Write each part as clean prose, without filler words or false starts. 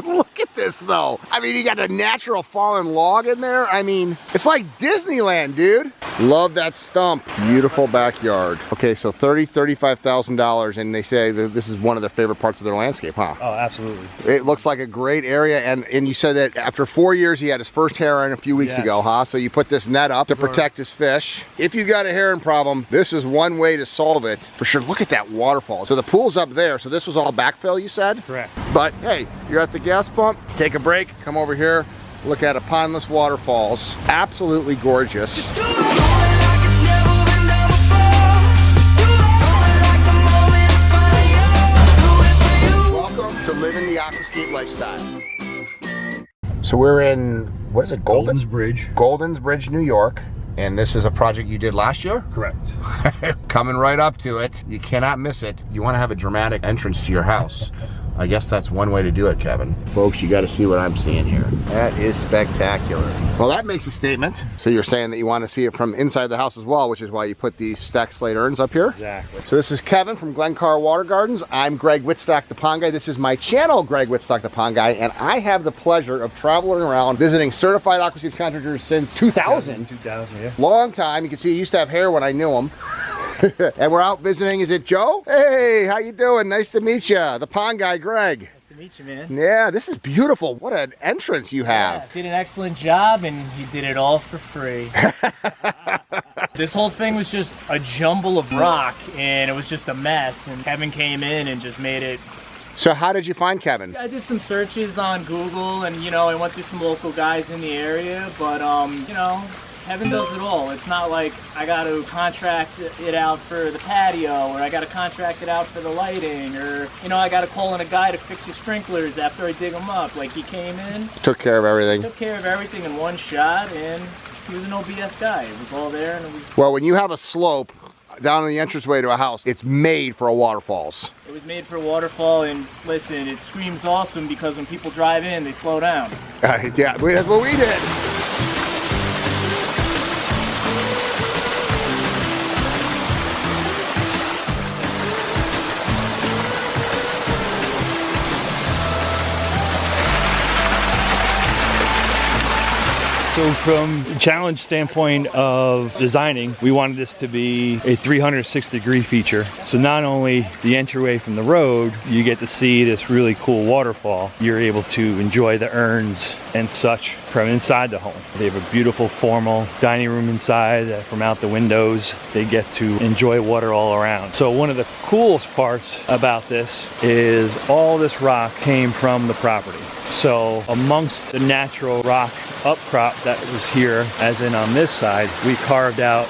Look at this though. I mean, you got a natural fallen log in there. I mean, it's like Disneyland, dude. Love that stump. Beautiful backyard. Okay, so $35,000, and they say that this is one of their favorite parts of their landscape, huh? Oh, absolutely. It looks like a great area, and you said that after 4 years he had his first heron a few weeks ago, huh? So you put this net up to protect his fish. If you got a heron problem, this is one way to solve it for sure. Look at that waterfall. So the pool's up there, so this was all backfill, you said? Correct. But hey, you're at the gas pump, take a break, come over here, look at a pondless waterfalls. Absolutely gorgeous. Welcome to living the Aquascape lifestyle. So we're in, what is it, Golden's Bridge. Golden's Bridge, New York. And this is a project you did last year? Correct. Coming right up to it. You cannot miss it. You want to have a dramatic entrance to your house. I guess that's one way to do it, Kevin. Folks, you got to see what I'm seeing here. That is spectacular. Well, that makes a statement. So you're saying that you want to see it from inside the house as well, which is why you put these stacked slate urns up here? Exactly. So this is Kevin from Glencar Water Gardens. I'm Greg Wittstock, the Pond Guy. This is my channel, Greg Wittstock, the Pond Guy, and I have the pleasure of traveling around visiting certified Aquascape contractors since 2000. 2000, yeah. Long time. You can see he used to have hair when I knew him. And we're out visiting, is it Joe? Hey, how you doing? Nice to meet you. The Pond Guy, Greg. Nice to meet you, man. Yeah, this is beautiful. What an entrance you have. Yeah, did an excellent job, and you did it all for free. This whole thing was just a jumble of rock, and it was just a mess, and Kevin came in and just made it. So how did you find Kevin? I did some searches on Google, and, you know, I went through some local guys in the area, but, you know, Kevin does it all. It's not like I got to contract it out for the patio, or I got to contract it out for the lighting, or, you know, I got to call in a guy to fix your sprinklers after I dig them up. Like, he came in, took care of everything. Took care of everything in one shot, and he was an OBS guy. It was all there, and it was... Well, when you have a slope down in the entranceway to a house, it's made for a waterfalls. It was made for a waterfall, and listen, it screams awesome because when people drive in, they slow down. Yeah, that's what we did. So from the challenge standpoint of designing, we wanted this to be a 360-degree feature. So not only the entryway from the road, you get to see this really cool waterfall, you're able to enjoy the urns and such from inside the home. They have a beautiful formal dining room inside that from out the windows, they get to enjoy water all around. So one of the coolest parts about this is all this rock came from the property. So amongst the natural rock upcrop that was here, as in on this side, we carved out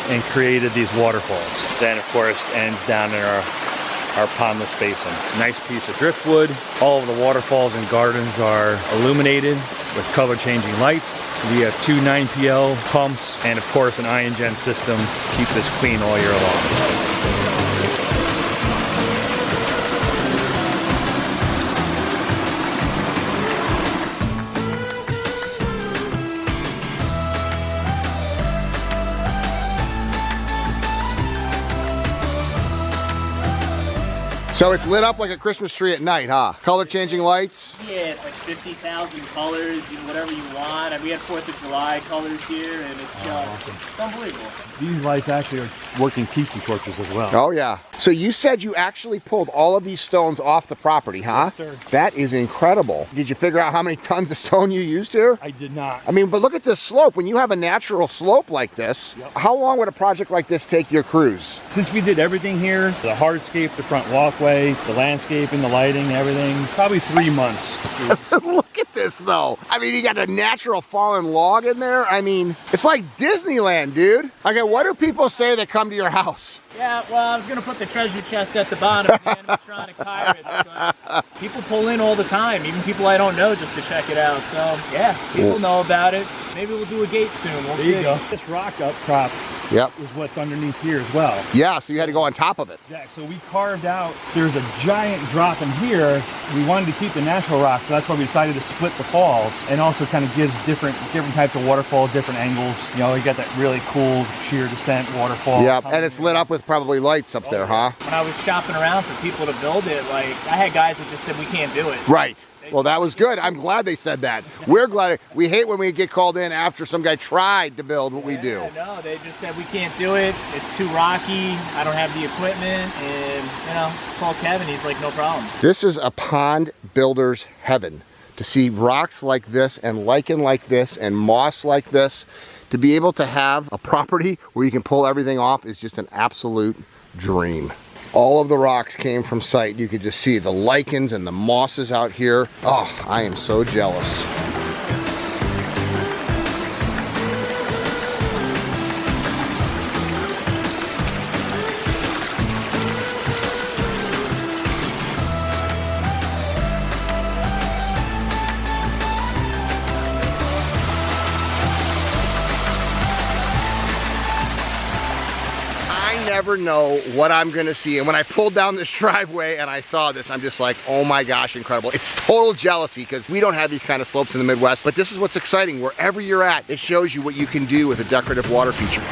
and created these waterfalls. Then of course ends down in our pondless basin. Nice piece of driftwood. All of the waterfalls and gardens are illuminated with color changing lights. We have 2 9PL pumps and of course an ion gen system to keep this clean all year long. So it's lit up like a Christmas tree at night, huh? Color changing lights? Yeah, it's like 50,000 colors, you know, whatever you want. And we had 4th of July colors here, and it's just, awesome. It's unbelievable. These lights actually are working tiki torches as well. Oh yeah. So you said you actually pulled all of these stones off the property, huh? Yes, sir. That is incredible. Did you figure out how many tons of stone you used here? I did not. I mean, but look at this slope. When you have a natural slope like this, how long would a project like this take your crews? Since we did everything here, the hardscape, the front walkway, the landscaping, the lighting, everything, probably 3 months. Look at this though. I mean, you got a natural fallen log in there. I mean, it's like Disneyland, dude. Okay, what do people say that come to your house? Yeah, well, I was going to put the treasure chest at the bottom of the animatronic pirates, but people pull in all the time, even people I don't know, just to check it out. So, yeah, people know about it. Maybe we'll do a gate soon. We'll see. There you go. This rock upcrop is what's underneath here as well. Yeah, so you had to go on top of it. Yeah, so we carved out, there's a giant drop in here. We wanted to keep the natural rock, so that's why we decided to split the falls, and also kind of gives different types of waterfall, different angles. You know, you got that really cool sheer descent waterfall. Yeah, and it's lit up with probably lights up there, huh? When I was shopping around for people to build it, like, I had guys that just said we can't do it. Right. Well, that was good. I'm glad they said that. We're glad. We hate when we get called in after some guy tried to build what we do. No, they just said we can't do it. It's too rocky. I don't have the equipment. And, you know, call Kevin. He's like, no problem. This is a pond builder's heaven. To see rocks like this and lichen like this and moss like this, to be able to have a property where you can pull everything off is just an absolute dream. All of the rocks came from site. You could just see the lichens and the mosses out here. Oh, I am so jealous. Never know what I'm gonna see, and when I pulled down this driveway and I saw this, I'm just like, oh my gosh, incredible. It's total jealousy because we don't have these kind of slopes in the Midwest, but this is what's exciting. Wherever you're at, it shows you what you can do with a decorative water feature.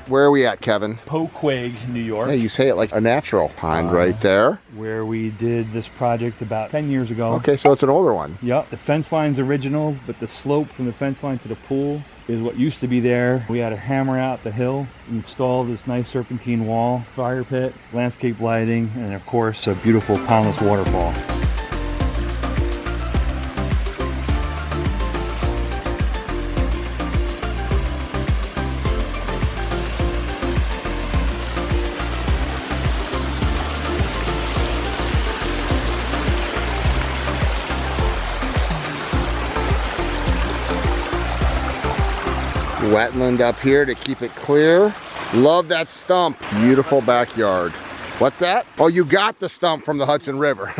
Where are we at, Kevin? Poquag, New York. Hey, you say it like a natural pond right there. Where we did this project about 10 years ago. Okay, so it's an older one. Yep, the fence line's original, but the slope from the fence line to the pool is what used to be there. We had to hammer out the hill, install this nice serpentine wall, fire pit, landscape lighting, and of course, a beautiful pondless waterfall. Wetland up here to keep it clear. Love that stump. Beautiful backyard. What's that? Oh, you got the stump from the Hudson River.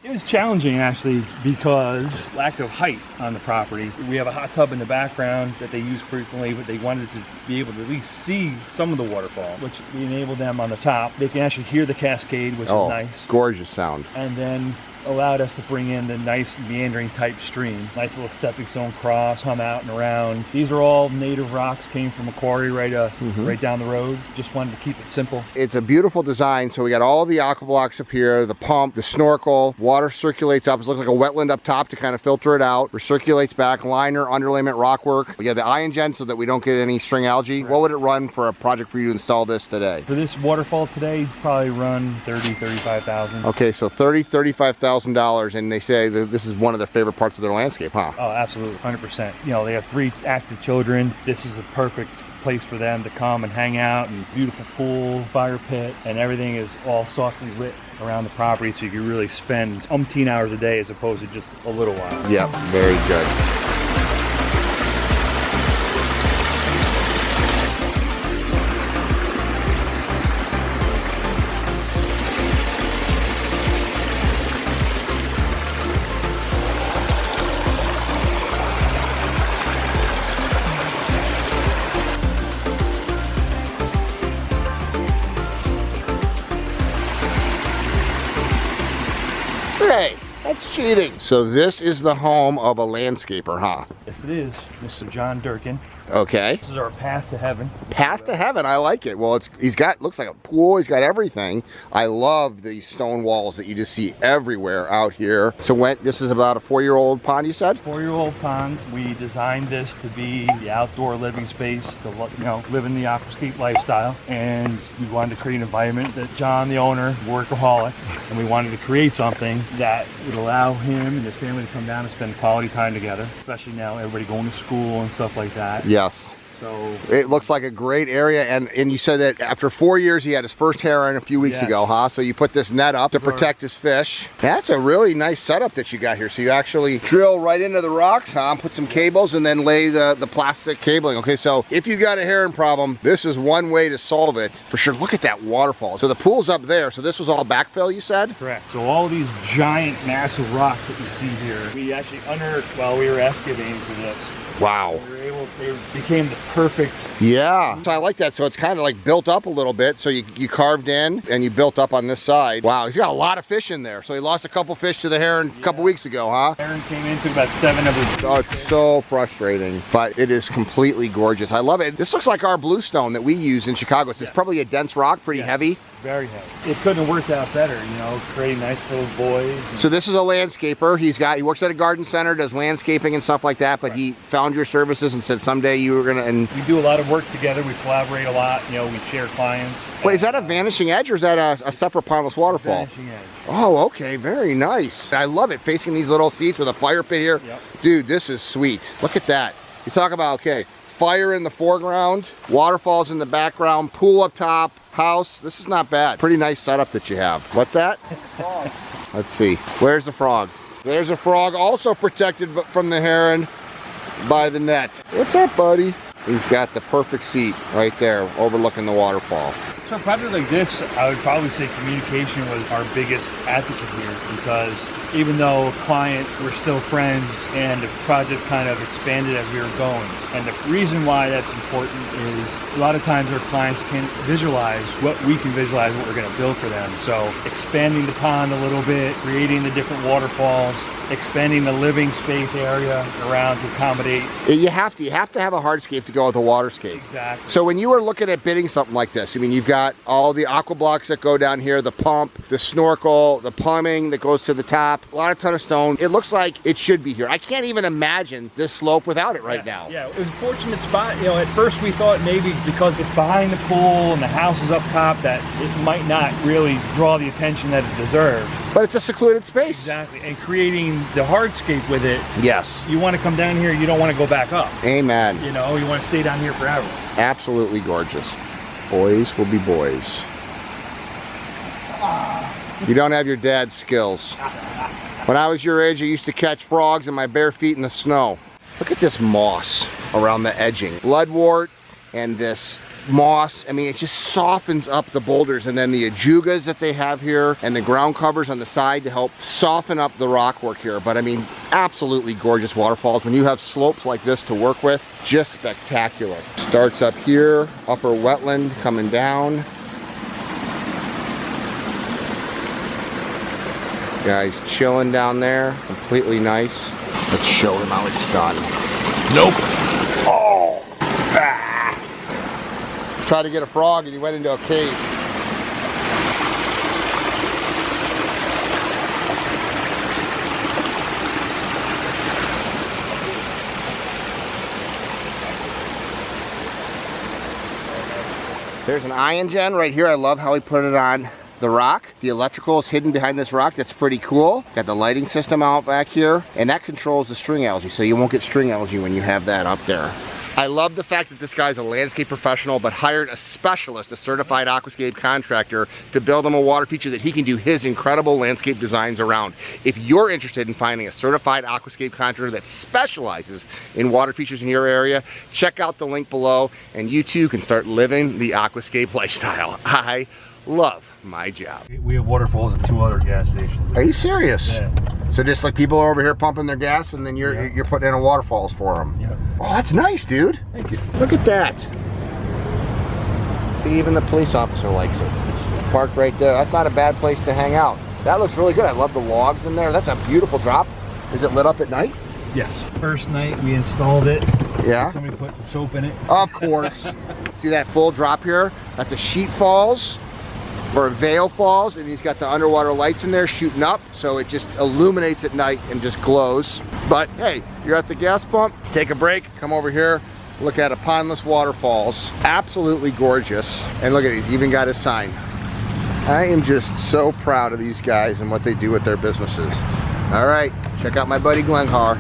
It was challenging actually because lack of height on the property. We have a hot tub in the background that they use frequently, but they wanted to be able to at least see some of the waterfall, which we enabled them on the top. They can actually hear the cascade, which is nice. Gorgeous sound. And then allowed us to bring in the nice meandering type stream. Nice little stepping stone cross, come out and around. These are all native rocks, came from a quarry right down the road. Just wanted to keep it simple. It's a beautiful design. So we got all of the aqua blocks up here, the pump, the snorkel, water circulates up. It looks like a wetland up top to kind of filter it out. Recirculates back, liner, underlayment, rock work. We got the iron so that we don't get any string algae. Right. What would it run for a project for you to install this today? For this waterfall today, probably run $30,000-$35,000. Okay, so $30,000-$35,000. And they say that this is one of their favorite parts of their landscape, huh? Oh, absolutely, 100%. You know, they have 3 active children. This is a perfect place for them to come and hang out, and beautiful pool, fire pit, and everything is all softly lit around the property, so you can really spend umpteen hours a day as opposed to just a little while. Yep, very good. Hey, that's cheating. So this is the home of a landscaper, huh? Yes, it is. Mr. John Durkin. Okay. This is our path to heaven. Path to heaven, I like it. Well, he's got, looks like a pool, he's got everything. I love these stone walls that you just see everywhere out here. So this is about a 4-year-old pond, you said? 4-year-old pond. We designed this to be the outdoor living space, to live in the aquascape lifestyle. And we wanted to create an environment that John, the owner, workaholic, and we wanted to create something that would allow him and his family to come down and spend quality time together, especially now everybody going to school and stuff like that. Yes. So it looks like a great area, and you said that after 4 years he had his first heron a few weeks ago, huh? So you put this net up to protect his fish. That's a really nice setup that you got here. So you actually drill right into the rocks, huh? Put some cables and then lay the plastic cabling. Okay, so if you got a heron problem, this is one way to solve it for sure. Look at that waterfall. So the pool's up there. So this was all backfill, you said? Correct. So all these giant, massive rocks that you see here, we actually unearthed while we were excavating for this. Wow. We were able they became the perfect. Yeah, so I like that. So it's kind of like built up a little bit. So you carved in and you built up on this side. Wow, he's got a lot of fish in there. So he lost a couple fish to the heron a couple weeks ago, huh? Heron came in, took about 7 of his. Oh, it's so frustrating, but it is completely gorgeous. I love it. This looks like our bluestone that we use in Chicago. It's probably a dense rock, pretty heavy. Very heavy. It couldn't have worked out better, you know, creating nice little boys. So this is a landscaper. He works at a garden center, does landscaping and stuff like that, but he found your services and said someday you were gonna, and we do a lot of work together. We collaborate a lot, you know, we share clients. Wait, is that a vanishing edge or is that a separate pondless waterfall? Vanishing edge. Oh, okay, very nice. I love it, facing these little seats with a fire pit here. Yep. Dude, this is sweet. Look at that. You talk about, okay, fire in the foreground, waterfalls in the background, pool up top, house. This is not bad. Pretty nice setup that you have. What's that? Let's see. Where's the frog? There's a frog, also protected from the heron by the net. What's up, buddy? He's got the perfect seat right there, overlooking the waterfall. So a project like this, I would probably say communication was our biggest advocate here, because even though client, we're still friends, and the project kind of expanded as we were going. And the reason why that's important is a lot of times our clients can visualize what we can visualize, what we're going to build for them. So expanding the pond a little bit, creating the different waterfalls, expanding the living space area around to accommodate. You have to have a hardscape to go with a waterscape. Exactly. So when you were looking at bidding something like this, I mean, you've got all the aqua blocks that go down here, the pump, the snorkel, the plumbing that goes to the top, a lot of ton of stone. It looks like it should be here. I can't even imagine this slope without it right now. Yeah, it was a fortunate spot. You know, at first we thought maybe because it's behind the pool and the house is up top that it might not really draw the attention that it deserved. But it's a secluded space. Exactly, and creating the hardscape with it. Yes. You want to come down here, you don't want to go back up. Amen. You know, you want to stay down here forever. Absolutely gorgeous. Boys will be boys. You don't have your dad's skills. When I was your age, I used to catch frogs in my bare feet in the snow. Look at this moss around the edging. Bloodwort and this moss, I mean, it just softens up the boulders, and then the ajugas that they have here and the ground covers on the side to help soften up the rock work here. But I mean, absolutely gorgeous waterfalls. When you have slopes like this to work with, just spectacular. Starts up here, upper wetland coming down. Guys chilling down there, completely nice. Let's show him how it's done. Nope. Oh! Ah! Tried to get a frog and he went into a cave. There's an ion gen right here. I love how he put it on the rock. The electrical is hidden behind this rock. That's pretty cool. Got the lighting system out back here, and that controls the string algae, so you won't get string algae when you have that up there. I love the fact that this guy's a landscape professional, but hired a specialist, a certified aquascape contractor, to build him a water feature that he can do his incredible landscape designs around. If you're interested in finding a certified aquascape contractor that specializes in water features in your area, check out the link below, and you too can start living the aquascape lifestyle. I love my job. We have waterfalls at 2 other gas stations. Are you serious? Yeah. So just like people are over here pumping their gas, and then you're putting in a waterfalls for them. Yeah. Oh, that's nice, dude. Thank you. Look at that. See, even the police officer likes it. It's parked right there. That's not a bad place to hang out. That looks really good. I love the logs in there. That's a beautiful drop. Is it lit up at night? Yes. First night we installed it. Yeah. Somebody put the soap in it. Of course. See that full drop here? That's a sheet falls or a veil falls, and he's got the underwater lights in there shooting up, so it just illuminates at night and just glows. But hey, you're at the gas pump, take a break, come over here, look at a pondless waterfalls. Absolutely gorgeous. And look at it, he's even got his sign. I am just so proud of these guys and what they do with their businesses. All right, check out my buddy Glenn Har.